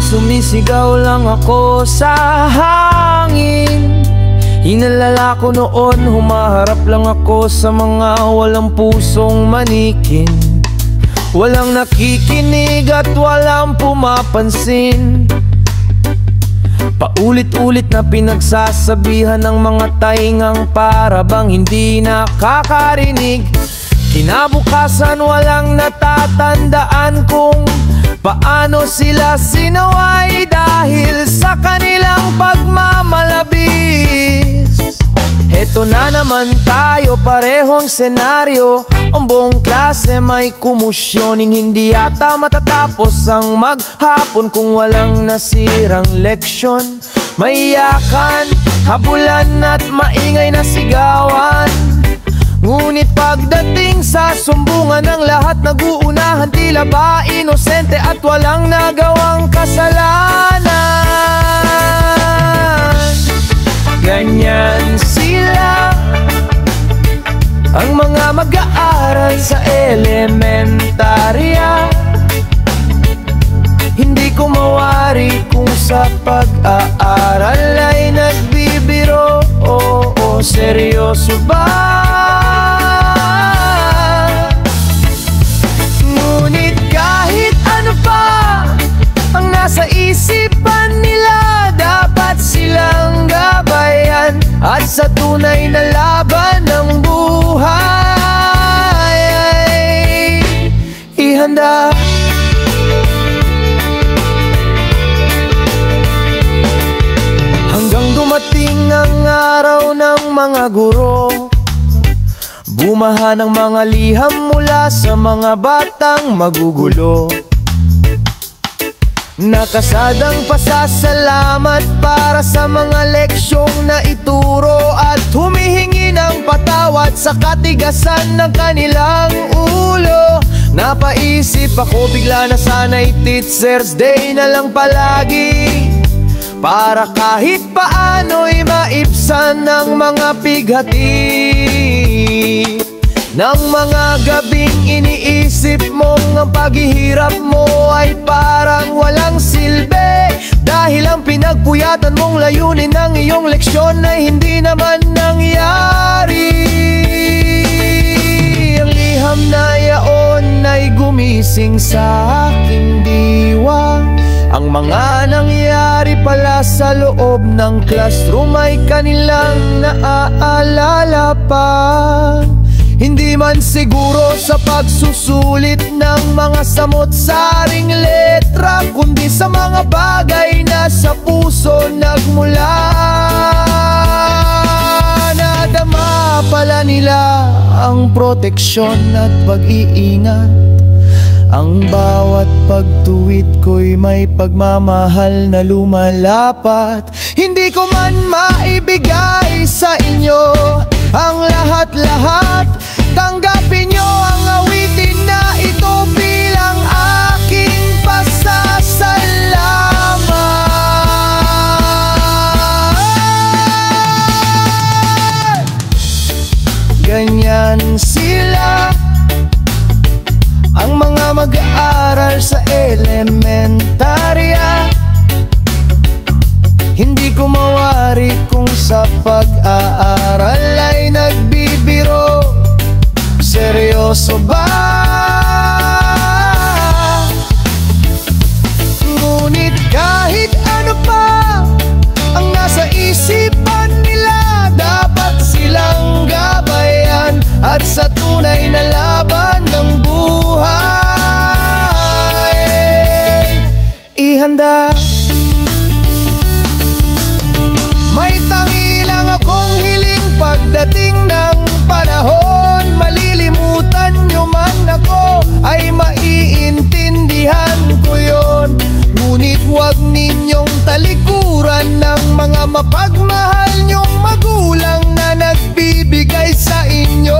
sumisigaw lang ako sa hangin. Inalala ko noon, humaharap lang ako sa mga walang pusong manikin. Walang nakikinig at walang pumapansin. Paulit-ulit na pinagsasabihan ng mga taingang para bang hindi nakakarinig. Kinabukasan walang natatandaan kung paano sila sinaway dahil sa kanilang pagmamalabis. Eto na naman tayo, parehong senaryo. Ang buong klase may kumusyoning hindi yata matatapos ang maghapon kung walang nasirang leksyon. May iyakan, habulan at maingay na sigawan. Ngunit pagdating sa sumbungan ng lahat nag-uunahan, tila ba inosente at walang nagawang kasalanan. Ganyan sila ang mga mag-aaral sa elementarya. Hindi ko mawari kung sa pag-aaral ay nagbibiro. Oo, seryoso ba? Ngunit kahit ano pa ang nasa isipan nila, dapat silang gabayan at sa tunay na laban ng buhay ay ihanda. Hanggang dumating ang araw ng mga guro, bumaha ng mga liham mula sa mga batang magugulo. Nakasadang pasasalamat para sa mga leksyong na ituro at humihingi ng patawad sa katigasan ng kanilang ulo. Napaisip ako bigla na sana'y Teacher's Day na lang palagi, para kahit paano'y maibsan ng mga pighati ng mga gabing iniisip mong ang paghihirap mo ay parang walang silbi, dahil ang pinagpuyatan mong layunin ng iyong leksyon ay hindi naman nangyari. Ang liham na yaon ay gumising sa aking diwa. Ang mga nangyari pala sa loob ng classroom ay kanilang naaalala pa. Hindi man siguro sa pagsusulit ng mga samot-saring letra, kundi sa mga bagay na sa puso nagmula. Nadama pala nila ang proteksyon at pag-iingat. Ang bawat pagtuwid ko'y may pagmamahal na lumalapat. Hindi ko man maibigay sa inyo ang lahat-lahat. Tanggapin nyo ang awitin na ito bilang aking pasasalamat. Ganyan sila ang mga mag-aaral sa elementarya. Hindi ko mawari kung sa pag-aaral ay nagbibiro. Seryoso ba? Ngunit kahit ano pa ang nasa isipan nila, dapat silang gabayan at sa tunay na laban ng buhay ihanda. May tangi lang akong hiling pagdating ng panahon, malilimutan nyo man ako ay maiintindihan ko yon. Ngunit huwag ninyong talikuran ng mga mapagmahal nyong magulang na nagbibigay sa inyo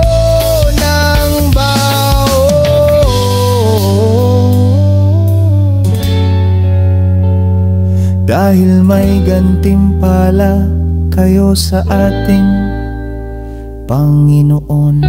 ng baon. Dahil may gantimpala kayo sa ating Panginoon.